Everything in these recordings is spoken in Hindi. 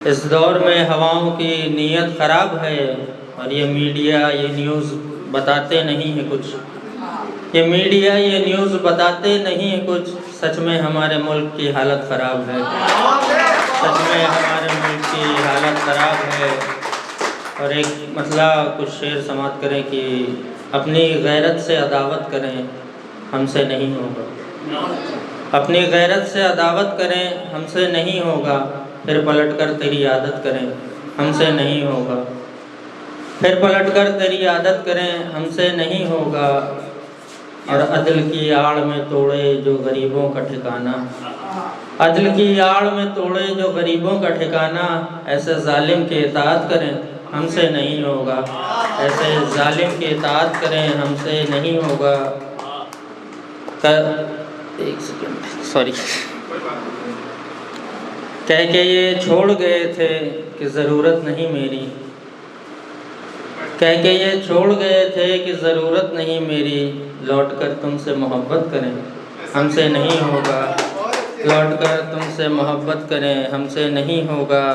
इस दौर में हवाओं की नीयत ख़राब है और ये मीडिया ये न्यूज़ बताते नहीं हैं कुछ। ये मीडिया ये न्यूज़ बताते नहीं हैं कुछ। सच में हमारे मुल्क की हालत ख़राब है। सच में हमारे मुल्क की हालत ख़राब है। और एक मतला कुछ शेर समाप्त करें कि अपनी गैरत से अदावत करें, हमसे नहीं होगा। अपनी गैरत से अदावत करें, हमसे नहीं होगा। फिर पलटकर तेरी आदत करें, हमसे नहीं होगा। फिर पलटकर तेरी आदत करें, हमसे नहीं होगा। और अदल की आड़ में तोड़े जो गरीबों का ठिकाना, अदल की आड़ में तोड़े जो गरीबों का ठिकाना, ऐसे जालिम की इताअत करें, हमसे नहीं होगा। ऐसे जालिम की इताअत करें, हमसे नहीं होगा। एक सेकंड, सॉरी। कह के ये छोड़ गए थे कि ज़रूरत नहीं मेरी, कह के ये छोड़ गए थे कि ज़रूरत नहीं मेरी। लौट कर तुमसे मोहब्बत करें, हमसे नहीं होगा। लौट कर तुमसे मोहब्बत करें, हमसे नहीं होगा।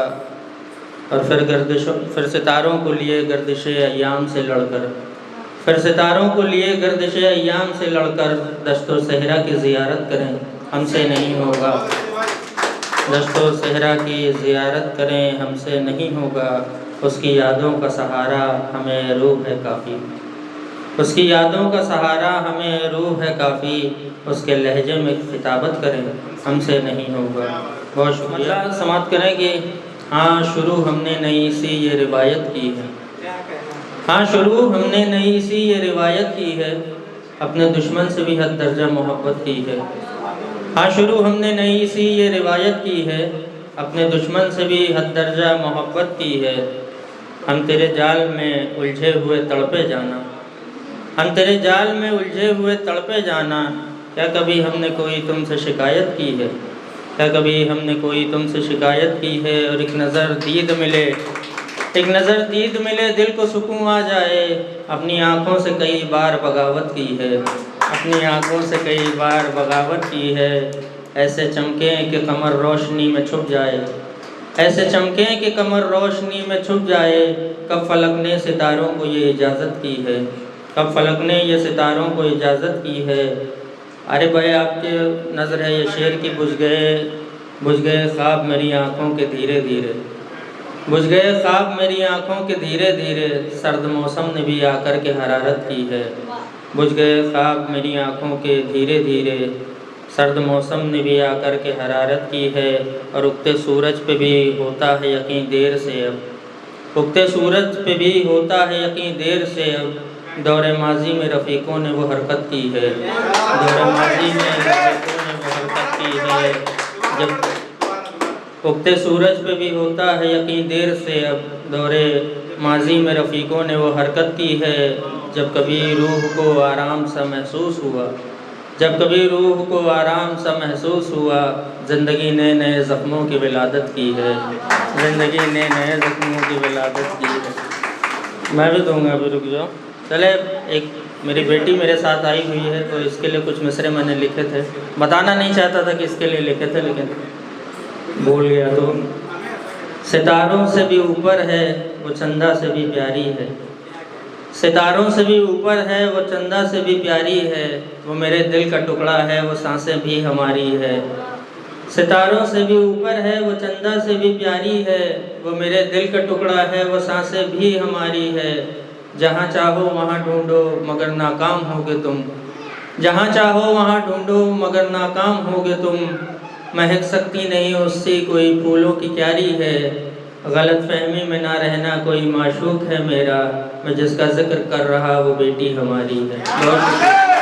और फिर सितारों को लिए गर्दिश अय्याम से लड़कर, फिर सितारों को लिए गर्दिश अय्याम से लड़कर दश्तो सहरा की ज़ियारत करें, हमसे नहीं होगा। दश्तो सहरा की ज़ियारत करें, हमसे नहीं होगा। उसकी यादों का सहारा हमें रूह है काफ़ी, उसकी यादों का सहारा हमें रूह है काफ़ी। उसके लहजे में खिताबत करें, हमसे नहीं होगा। बहुत शुक्रिया। समाप्त करें कि हाँ शुरू हमने नई सी ये रिवायत की है, हाँ शुरू हमने नई सी ये रिवायत की है। अपने दुश्मन से भी हद दर्जा मोहब्बत की है। हाँ शुरू हमने नई सी ये रिवायत की है। अपने दुश्मन से भी हद दर्जा मोहब्बत की है। हम तेरे जाल में उलझे हुए तड़पे जाना, हम तेरे जाल में उलझे हुए तड़पे जाना। क्या कभी हमने कोई तुमसे शिकायत की है, क्या कभी हमने कोई तुमसे शिकायत की है। और एक नज़र दीद मिले, एक नज़र दीद मिले, दिल को सुकून आ जाए। अपनी आँखों से कई बार बगावत की है, अपनी आँखों से कई बार बगावत की है। ऐसे चमकें कि कमर रोशनी में छुप जाए, ऐसे चमकें कि कमर रोशनी में छुप जाए। कब फलक ने सितारों को ये इजाज़त की है, कब फलक ने ये सितारों को इजाज़त की है। अरे भाई आपके नज़र है ये शेर की, बुझ गए ख्वाब मेरी आँखों के धीरे धीरे, बुझ गए ख्वाब मेरी आँखों के धीरे धीरे। सर्द मौसम ने भी आकर के हरारत की है, बुझ गए ख्वाब मेरी आँखों के धीरे धीरे। सर्द मौसम ने भी आकर के हरारत की है। और उगते सूरज पे भी होता है यकीन देर से अब, उगते सूरज पे भी होता है यकीन देर से अब। दौरे माजी में रफ़ीक़ों ने वो हरकत की है, दौरे माजी में रफ़ीक़ों ने वो हरकत की है। जब उगते सूरज पे भी होता है यकीन देर से अब, दौरे माजी में रफ़ीक़ों ने वो हरकत की है। जब कभी रूह को आराम सा महसूस हुआ, जब कभी रूह को आराम सा महसूस हुआ। ज़िंदगी ने नए ज़ख्मों की विलादत की है, ज़िंदगी ने नए ज़ख्मों की विलादत की है। मैं भी दूँगा, अभी रुक जाओ। चले, एक मेरी बेटी मेरे साथ आई हुई है तो इसके लिए कुछ मिसरे मैंने लिखे थे। बताना नहीं चाहता था कि इसके लिए लिखे थे, लेकिन भूल गया। तो सितारों से भी ऊपर है वो चंदा से भी प्यारी है, सितारों से भी ऊपर है वो चंदा से भी प्यारी है। वो मेरे दिल का टुकड़ा है, वो सांसें भी हमारी है। सितारों से भी ऊपर है वो चंदा से भी प्यारी है। वो मेरे दिल का टुकड़ा है, वो सांसें भी हमारी है। जहाँ चाहो वहाँ ढूंढो मगर नाकाम होगे तुम, जहाँ चाहो वहाँ ढूंढो मगर नाकाम होगे तुम। महक सकती नहीं उससे कोई फूलों की क्यारी है। गलत फहमी में ना रहना, कोई माशूक है मेरा, मैं जिसका जिक्र कर रहा वो बेटी हमारी है। बहुत